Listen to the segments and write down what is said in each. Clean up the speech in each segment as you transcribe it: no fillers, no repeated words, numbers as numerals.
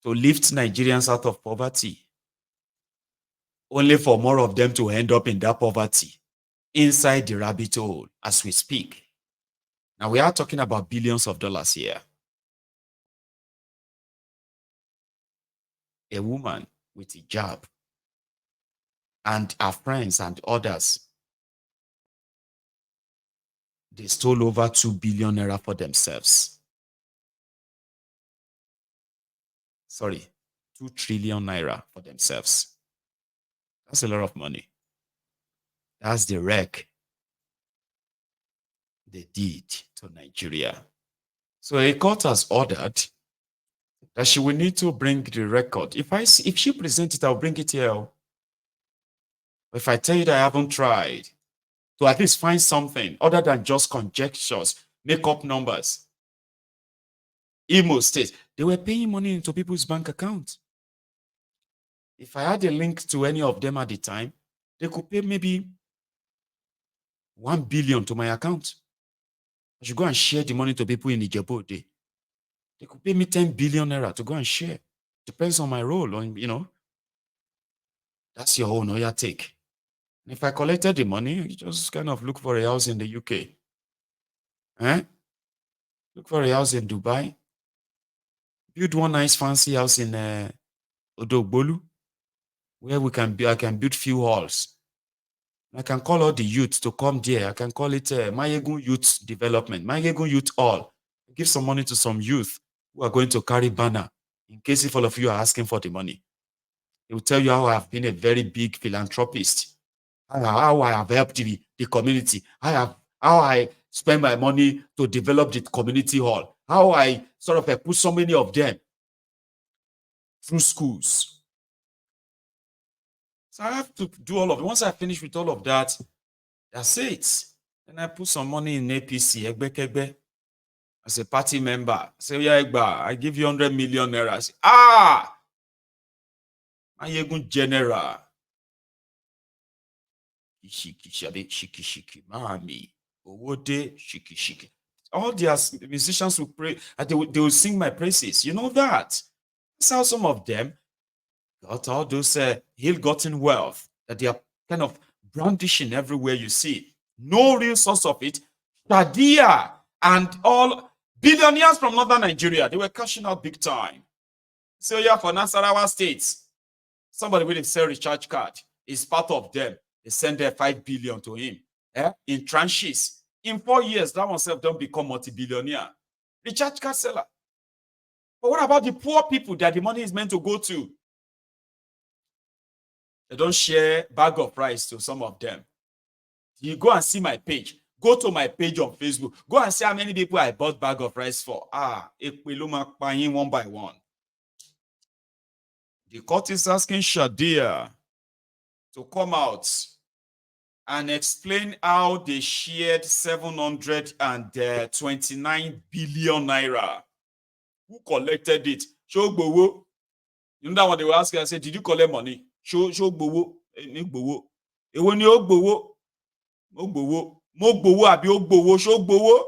to lift Nigerians out of poverty, only for more of them to end up in that poverty, inside the rabbit hole as we speak. Now, we are talking about billions of dollars here. A woman with a job and her friends and others, they stole over 2 billion naira for themselves. Sorry, 2 trillion naira for themselves. That's a lot of money. That's the wreck they did to Nigeria. So a court has ordered that she will need to bring the record. If she presents it, I'll bring it here. If I tell you that I haven't tried to at least find something other than just conjectures, make up numbers. Imo State, they were paying money into people's bank accounts. If I had a link to any of them at the time, they could pay maybe 1 billion to my account. I should go and share the money to people in Ijebu. They could pay me 10 billion naira to go and share. Depends on my role, that's your own or your take. And if I collected the money, you just kind of look for a house in the UK. Look for a house in Dubai. Build one nice fancy house in Odogbolu, where I can build few halls. I can call all the youth to come there. I can call it Mayegun Youth Development, Mayegun Youth Hall. Give some money to some youth who are going to carry banner in case if all of you are asking for the money. It will tell you how I have been a very big philanthropist, how I have helped the community, how I spend my money to develop the community hall, how I sort of put so many of them through schools. So I have to do all of it. Once I finish with all of that, that's it. Then I put some money in APC, Egbe, as a party member. Say, yeah, Egba, I give you 100 million naira. Say, Mayegun General. Shiki, mami. Owode, shiki. All their musicians will pray, and they will sing my praises. You know that. That's how some of them got all those ill-gotten wealth that they are kind of brandishing everywhere you see. No real source of it. Shadia and all billionaires from northern Nigeria, they were cashing out big time. So yeah, for Nasarawa State, somebody with a sell recharge card is part of them. They send their 5 billion to him in tranches. In 4 years, that oneself don't become multi-billionaire. Recharge card seller. But what about the poor people that the money is meant to go to? They don't share bag of rice to some of them. You go and see my page. Go to my page on Facebook. Go and see how many people I bought bag of rice for. One by one. The court is asking Shadia to come out and explain how they shared 729 billion naira. Who collected it? Show Gbowo. You know that what they were asking? I said, did you collect money? Show Gbowo. Gbowo. Ewo ni o Gbowo. Mo Gbowo. Mo Gbowo abi o Gbowo. Show Gbowo.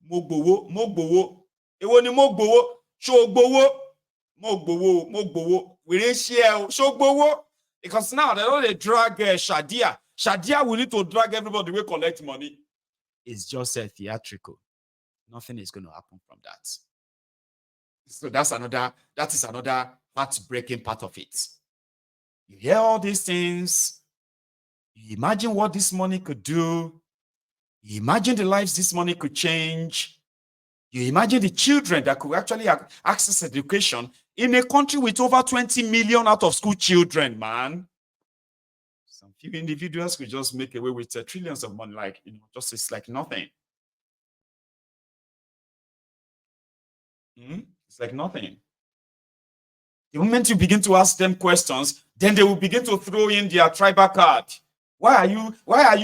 Mo Gbowo. Ewo ni mo Gbowo. Show Gbowo. Mo Gbowo. We didn't share. Show Gbowo. Because now they don't drag Shadia. Shadia will need to drag everybody who collect money. It's just theatrical. Nothing is going to happen from that. So that is another heartbreaking part of it. You hear all these things. You imagine what this money could do. You imagine the lives this money could change. You imagine the children that could actually access education in a country with over 20 million out of school children, man. Some few individuals could just make away with trillions of money, just it's like nothing. It's like nothing. The moment you begin to ask them questions, then they will begin to throw in their tribal card. Why are you why are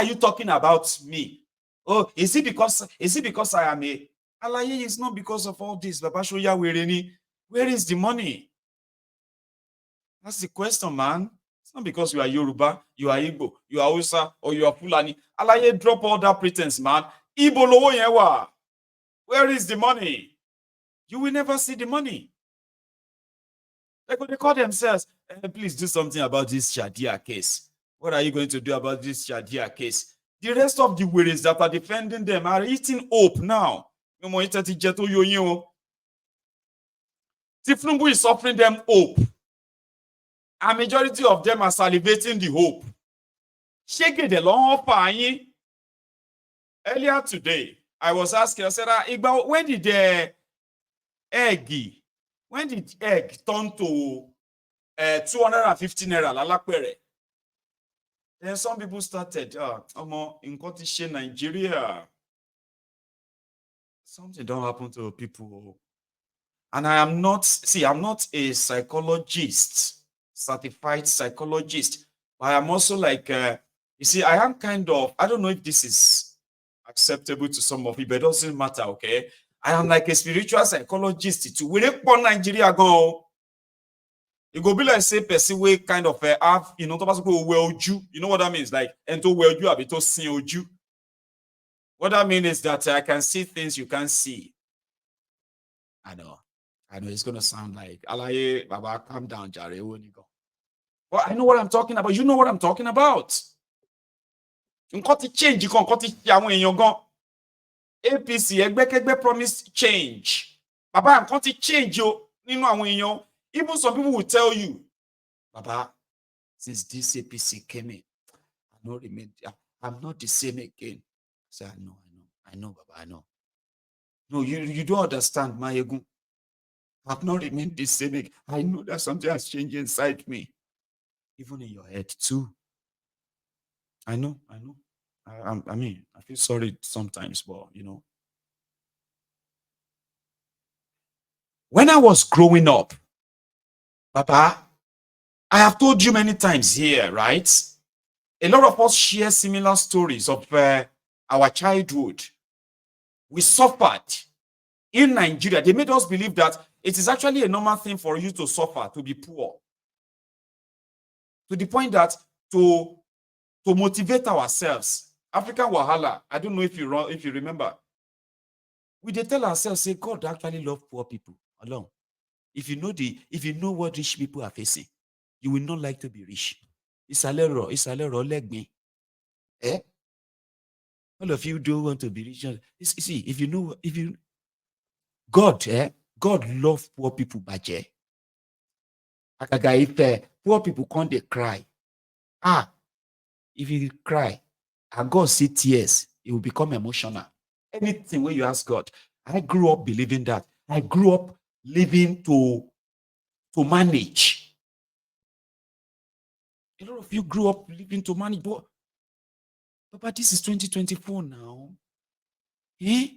you talking about me? Oh, is it because I am a Alaye? It's not because of all this. Babashoya Wereni. Where is the money? That's the question, man. It's not because you are Yoruba, you are Igbo, you are Hausa, or you are Fulani. Alaye, drop all that pretense, man. Igbo lowo yen wa. Where is the money? you will never see the money. They call themselves, please do something about this Shadia case. What are you going to do about this Shadia case? The rest of the worries that are defending them are eating hope now. Tinubu is offering them hope. A majority of them are salivating the hope. Earlier today, I was asking, I said, when did the egg turn to 250 naira lalapere? Then some people started, in Nigeria, something don't happen to people. And I'm not a psychologist, certified psychologist, but I'm also like, you see, I am kind of, I don't know if this is acceptable to some of you, but it doesn't matter, okay? I am like a spiritual psychologist too. We don't want Nigeria go. It go be like say person way kind of have, to go well you. You know what that means? Like, and to well you, to see you. What that means is that I can see things you can't see. I know it's gonna sound like Alaye Baba, calm down, Jare. But I know what I'm talking about. You know what I'm talking about. Change, APC, Egbekegbe promised change. Baba, I'm change yo. Even some people will tell you, Baba, since this APC came in, I'm not the same again. I say, I know, Baba, I know. No, you don't understand, Mayegun. I've not remained the same. I know that something has changed inside me. Even in your head, too. I know. I mean, I feel sorry sometimes, but, When I was growing up, Papa, I have told you many times here, right? A lot of us share similar stories of our childhood. We suffered in Nigeria. They made us believe that it is actually a normal thing for you to suffer, to be poor. To the point that to motivate ourselves, African Wahala, I don't know if you remember, we did tell ourselves, say, God actually loves poor people alone. If you know what rich people are facing, you will not like to be rich. It's a little like me. Eh? All of you don't want to be rich. See, God love poor people, baje. If poor people can't they cry. If you cry and God see tears, it will become emotional. Anything where you ask God, I grew up believing that. I grew up living to manage. A lot of you grew up living to manage, but this is 2024 now. Eh?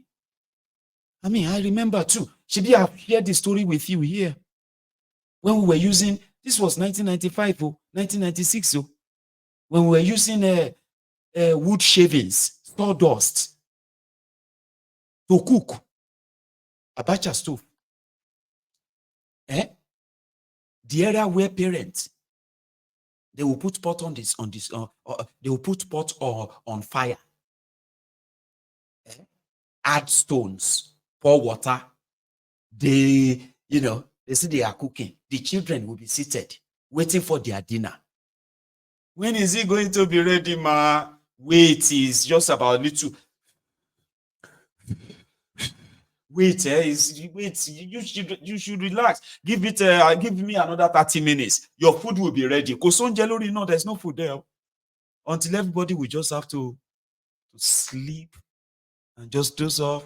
I mean, I remember too. Should I have shared the story with you here? When we were using, this was 1995 or 1996, so when we were using wood shavings, sawdust to cook abacha stove. The area where parents, they will put pot on this, they will put pot on fire. Add stones, pour water. They say they are cooking. The children will be seated, waiting for their dinner. When is it going to be ready, ma? Wait, is just about little. Wait, you should relax. Give me another 30 minutes. Your food will be ready. No, there's no food there. Until everybody will just have to sleep and just doze off.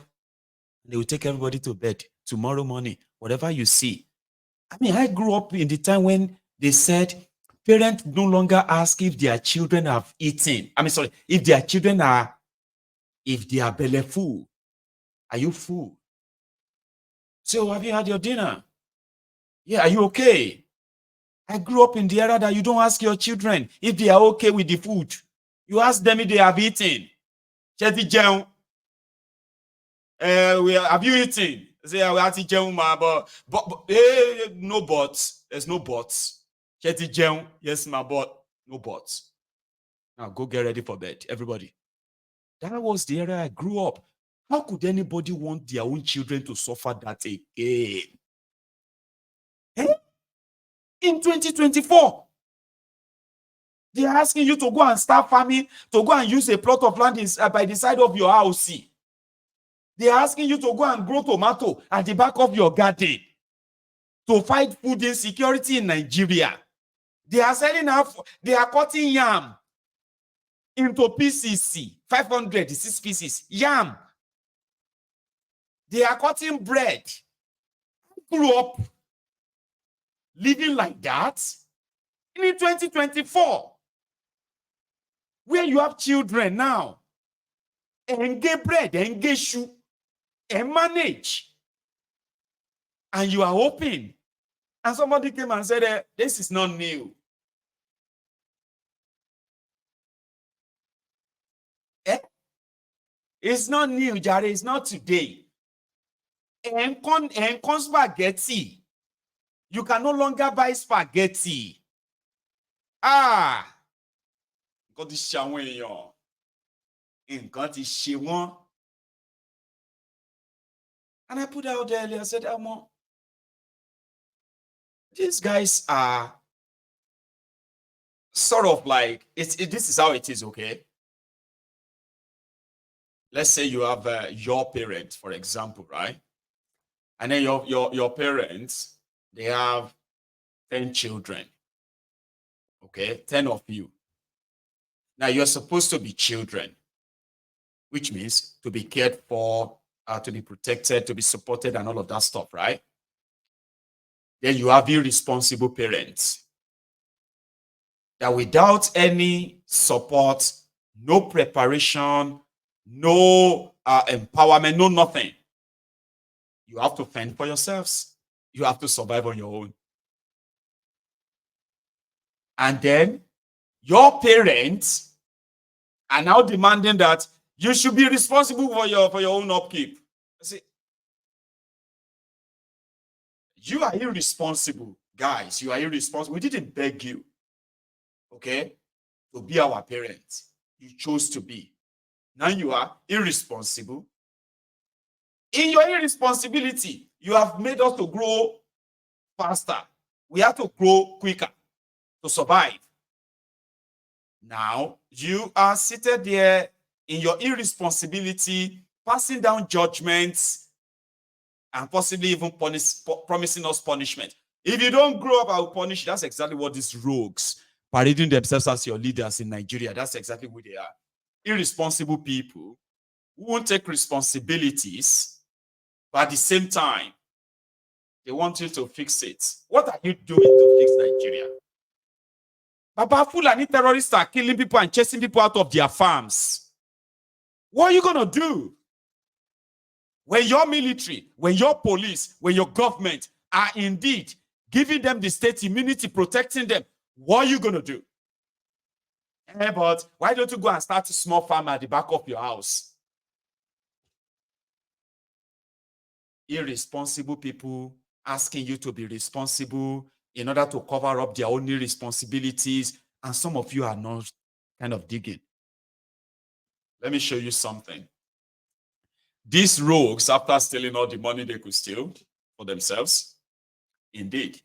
They will take everybody to bed tomorrow morning. Whatever you see. I mean, I grew up in the time when they said parents no longer ask if their children have eaten. If their children if they are belly full. Are you full? So, have you had your dinner? Yeah, are you okay? I grew up in the era that you don't ask your children if they are okay with the food. You ask them if they have eaten. Have you eaten? Say, we have to but no buts. There's no buts. Yes, ma, but no buts. Now go get ready for bed, everybody. That was the era I grew up. How could anybody want their own children to suffer that again? Eh? In 2024, they are asking you to go and start farming, to go and use a plot of land by the side of your house. They are asking you to go and grow tomato at the back of your garden to fight food insecurity in Nigeria. They are selling out, they are cutting yam into PCC, 506 pieces, yam. They are cutting bread. Grew up living like that. In 2024, where you have children now, and get bread, and get shoe, and manage, and you are hoping. And somebody came and said, this is not new. It's not new, Jare. It's not today. And spaghetti. You can no longer buy spaghetti. Nǹkan ti ṣe àwọn èèyàn. Nǹkan ti ṣe wọ́n. And I put out there, I said, these guys are sort of like, this is how it is, okay? Let's say you have your parents, for example, right? And then your parents, they have 10 children. Okay, 10 of you. Now you're supposed to be children, which means to be cared for, to be protected, to be supported, and all of that stuff, right? Then you have irresponsible parents that without any support, no preparation, no empowerment, no nothing, you have to fend for yourselves. You have to survive on your own. And then your parents are now demanding that you should be responsible for your own upkeep. See, you are irresponsible, guys. You are irresponsible. We didn't beg you, okay, to be our parents. You chose to be. Now you are irresponsible. In your irresponsibility, you have made us to grow faster. We have to grow quicker to survive. Now, you are seated there in your irresponsibility, passing down judgments, and possibly even promising us punishment. If you don't grow up, I will punish you. That's exactly what these rogues parading themselves as your leaders in Nigeria, that's exactly who they are. Irresponsible people who won't take responsibilities, but at the same time, they want you to fix it. What are you doing to fix Nigeria? Baba Fulani terrorists are killing people and chasing people out of their farms. What are you going to do? When your military, when your police, when your government are indeed giving them the state immunity, protecting them, what are you going to do? But why don't you go and start a small farm at the back of your house? Irresponsible people asking you to be responsible in order to cover up their own irresponsibilities, and some of you are not kind of digging. Let me show you something. These rogues, after stealing all the money they could steal for themselves, indeed,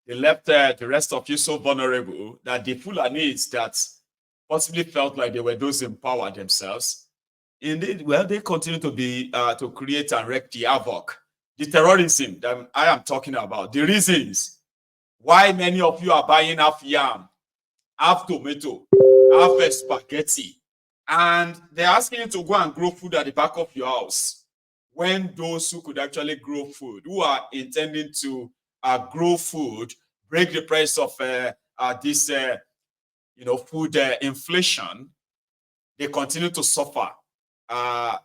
they left the rest of you so vulnerable that the Fulanis that possibly felt like they were those in power themselves, indeed, well, they continue to be to create and wreak the havoc, the terrorism that I am talking about, the reasons why many of you are buying half yam, half tomato, half spaghetti, and they're asking you to go and grow food at the back of your house, when those who could actually grow food, who are intending to grow food, break the price of this food inflation, they continue to suffer.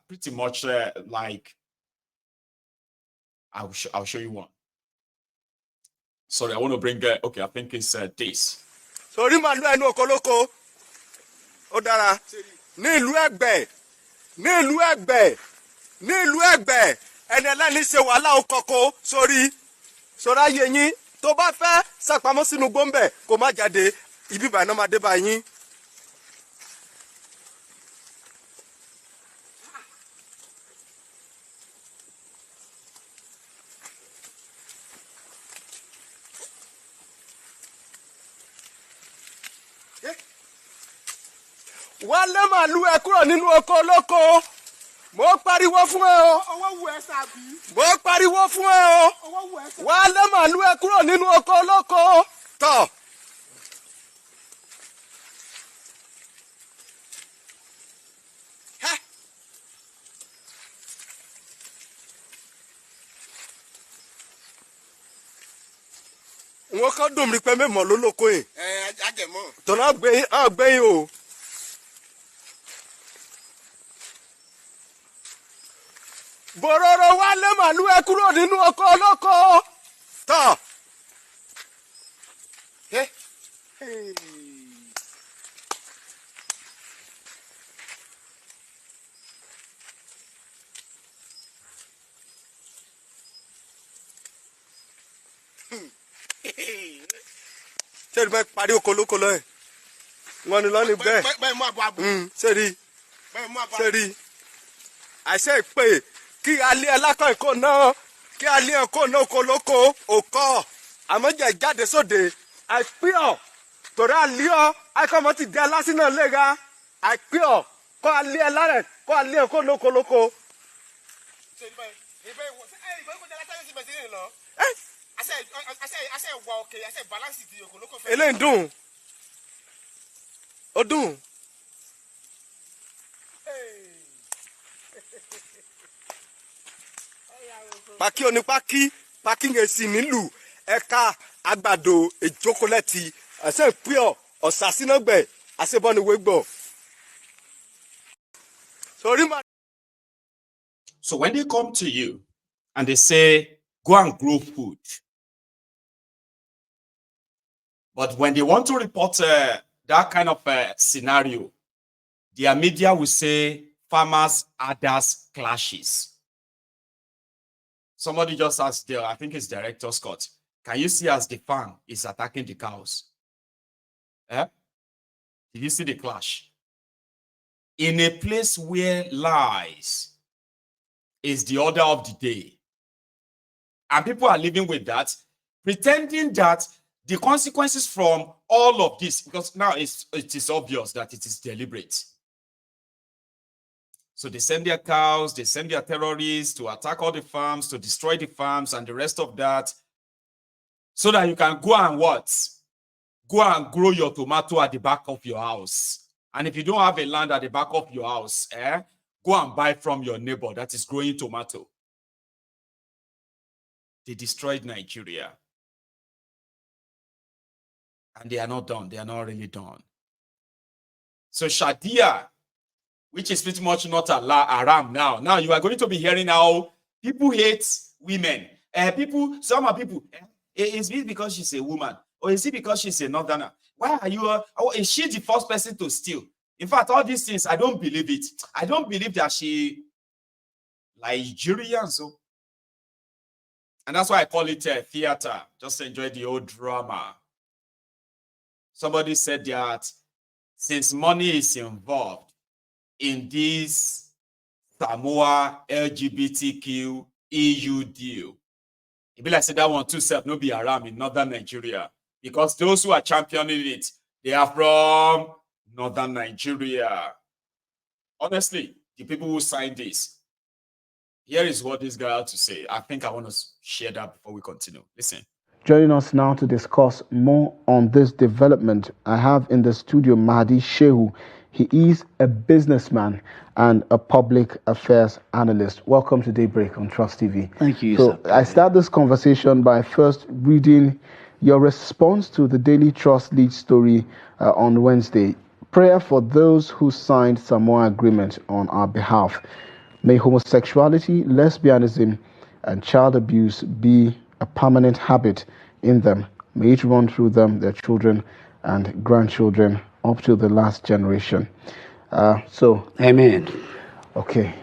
Pretty much like I'll show you one. Sorry, I want to bring okay, I think it's this. Sorry, man, I know Koloko. Odara. Nílùú Ẹ̀gbẹ́. Nílùú Ẹ̀gbẹ́. Nílùú Ẹ̀gbẹ́. Ẹni ẹlẹ́ni ṣe wàhálà okoko sórí. Sora yẹyin tó bá fẹ́ ṣàpamọ́ sínú gbọ́nbẹ̀ kó má jáde ibi bàná má dé bá yín. wá lé màálù ẹ kúrò nínú oko olóko. Mo pariwo fún ẹ o. Ọwọ́ wù ẹ́ sàbí. Mo pariwo fún ẹ o. Ọwọ́ wù ẹ́ sàbí. Wá lé màálù ẹ kúrò nínú oko olóko. Tọ̀. Wọ́n kàn dùn mí pé mẹ́mọ̀ lólóko yìí. Ajẹmọ́. Tọ́lá gbẹ̀yìn o. Bòròrò wá lé màálù ẹ kúrò nínú oko olóko. Tọ̀. Ṣé ìdí bá parí oko olóko lọ́yìn? Wọ́n ní lọ́ní bẹ́ẹ̀. Bẹ́ẹ̀ mú àbọ̀ àbọ̀. Ṣé rí? Bẹ́ẹ̀ mú àbọ̀ Ṣé àbọ̀. rí? Àṣẹ ìpè kí alẹ́ ẹlákọ̀ ìkó náà kí alẹ́ ẹ̀kọ́ náà oko olóko òkọ́ àmọ́jẹ̀ jáde sóde àìpé ọ̀ torí alẹ́ ọ̀ akọ́mọ ti di alásí náà léra àìpé ọ̀ kọ́ alẹ́ ẹlárẹ̀ kọ́ alẹ́ ẹ̀kọ́ náà oko olóko. Ṣé ìbẹ́ ìwọ ìbẹ́ ìwọ jẹ́ látàrí sí bẹ̀sẹ̀ lọ. Àṣẹ ìwà òkè àṣẹ balance ti òkò lóko fẹ́. Eléyìí dùn ó dùn. Pàkí onípàkí pàkí ń èsì nílùú ẹ̀ka àgbàdo ìjókòlẹ́tì àṣẹ ìpíọ̀ ọ̀sàsínàgbẹ̀ àṣebọ́niwégbọ̀. So when they come to you and they say, go and grow food, but when they want to report that kind of scenario, their media will say farmers-herders clashes. Somebody just asked there, I think it's Director Scott, can you see as the farm is attacking the cows? Eh? Did you see the clash? In a place where lies is the order of the day, and people are living with that, pretending that the consequences from all of this, because now it is obvious that it is deliberate. So they send their cows, they send their terrorists to attack all the farms, to destroy the farms and the rest of that, so that you can go and what? Go and grow your tomato at the back of your house. And if you don't have a land at the back of your house, go and buy from your neighbor that is growing tomato. They destroyed Nigeria. And they are not done. They are not really done. So Shadia, which is pretty much not Aram now. Now you are going to be hearing how people hate women. Some people, is it because she's a woman? Or is it because she's a northerner? Why are you, is she the first person to steal? In fact, all these things, I don't believe it. I don't believe that she Nigerian. So. And that's why I call it theater. Just enjoy the old drama. Somebody said that since money is involved in this Samoa LGBTQ EU deal, it be like say that one too self no be around in northern Nigeria, because those who are championing it, they are from northern Nigeria. Honestly, the people who signed this, here is what this guy had to say. I think I want to share that before we continue. Listen. Joining us now to discuss more on this development, I have in the studio Mahdi Shehu. He is a businessman and a public affairs analyst. Welcome to Daybreak on Trust TV. Thank you, sir. I start this conversation by first reading your response to the Daily Trust lead story on Wednesday. Prayer for those who signed Samoa Agreement on our behalf. May homosexuality, lesbianism, and child abuse be a permanent habit in them. May it run through them, their children and grandchildren, up to the last generation. Amen. Okay.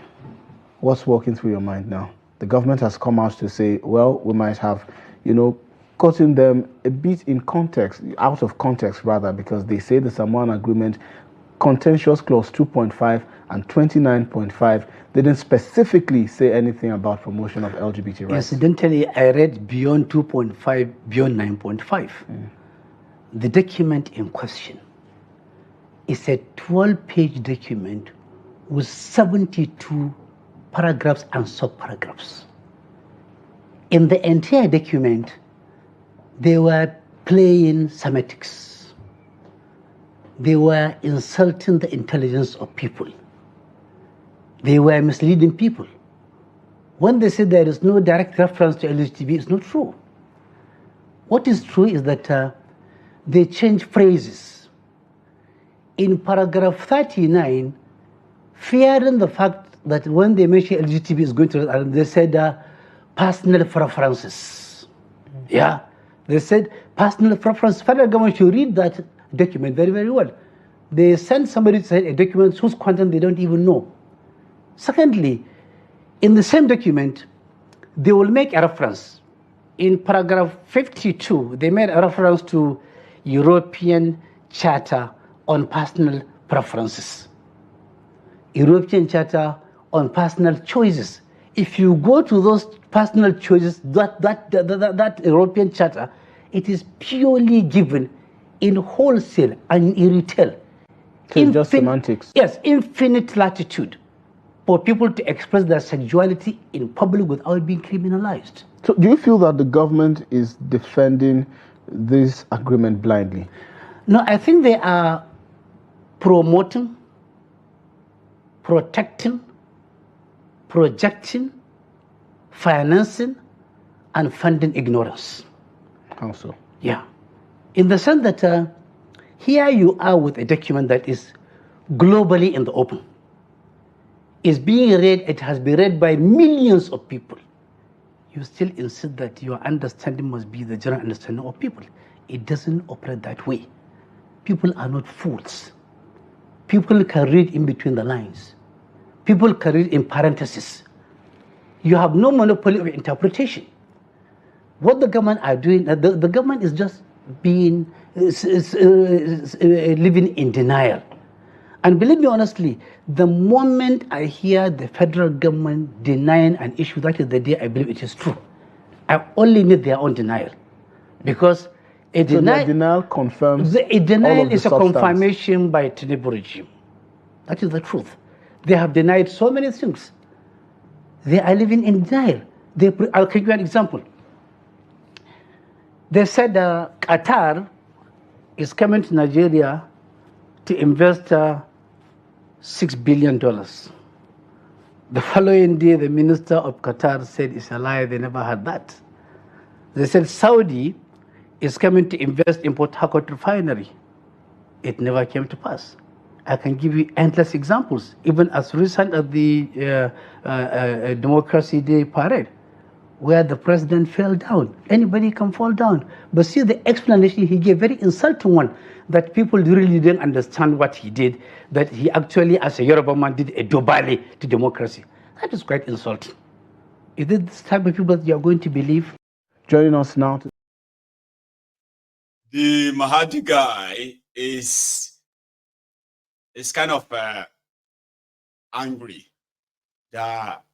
What's walking through your mind now? The government has come out to say, well, we might have, gotten them a bit in context, out of context rather, because they say the Samoan Agreement, contentious clause 2.5 and 29.5 didn't specifically say anything about promotion of LGBT rights. Incidentally, I read beyond 2.5, beyond 9.5. The document in question is a 12-page document with 72 paragraphs and sub-paragraphs. In the entire document, they were playing semantics. They were insulting the intelligence of people. They were misleading people. When they said there is no direct reference to LGTB, it's not true. What is true is that they changed phrases. In paragraph 39, fearing the fact that when they mention LGTB is going to, they said personal preferences. Yeah, they said personal preference. Federal government should read that document very, very well. They send somebody to say a document whose content they don't even know. Secondly, in the same document, they will make a reference. In paragraph 52, they made a reference to European Charter on Personal Preferences. European Charter on Personal Choices. If you go to those personal choices, that European Charter, it is purely given in wholesale and in retail. So just semantics. Yes, infinite latitude for people to express their sexuality in public without being criminalized. So do you feel that the government is defending this agreement blindly? No, I think they are promoting, protecting, projecting, financing, and funding ignorance. How so? Yeah. In the sense that here you are with a document that is globally in the open. It's being read, it has been read by millions of people. You still insist that your understanding must be the general understanding of people. It doesn't operate that way. People are not fools. People can read in between the lines. People can read in parentheses. You have no monopoly of interpretation. What the government are doing, the government is just being, living in denial. And believe me honestly, the moment I hear the federal government denying an issue, that is the day I believe it is true. I only need their own denial. Because a denial confirms a denial all of the is a substance. confirmation by Tinubu regime. That is the truth. They have denied so many things. They are living in denial. I'll give you an example. They said Qatar is coming to Nigeria to invest $6 billion. The following day, the minister of Qatar said it's a lie, they never had that. They said Saudi is coming to invest in Port Harcourt refinery. It never came to pass. I can give you endless examples, even as recent as the Democracy Day parade, where the president fell down. Anybody can fall down. But see the explanation he gave, very insulting one, that people really didn't understand what he did, that he actually, as a Yoruba man, did a dobale to democracy. That is quite insulting. Is it this type of people that you are going to believe? Joining us now. The Mahadi guy is kind of angry that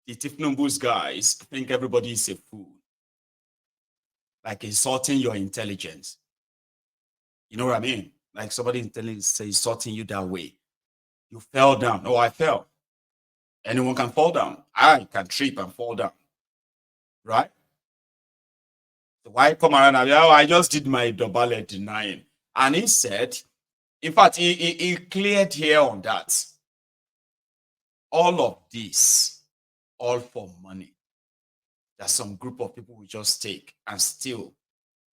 the Tifnumbu's guys think everybody is a fool, like insulting your intelligence. You know what I mean? Like somebody insulting you that way. You fell down. Oh, I fell. Anyone can fall down. I can trip and fall down. Right? So why come around and oh, I just did my double denying. And he said, in fact, he cleared here on that. All of this, all for money. That some group of people will just take and steal,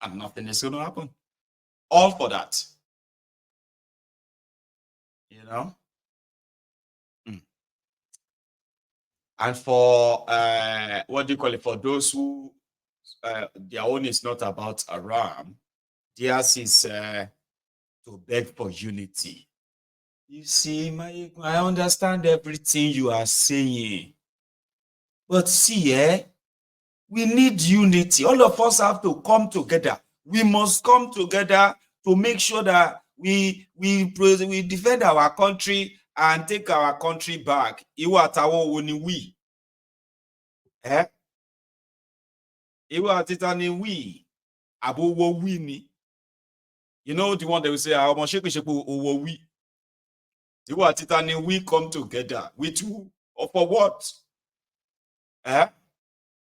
and nothing is going to happen. All for that. You know? And for, what do you call it? For those who, their own is not about Aram, theirs is to beg for unity. You see, I understand everything you are saying. But see, we need unity. All of us have to come together. We must come together to make sure that we defend our country and take our country back. Iwa tawo wo ni we. Iwa tita ni we. Abo wo we ni. You know the one they will say, "How much we?" You are Titani, we come together. We two, or for what? Eh?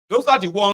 Those are the ones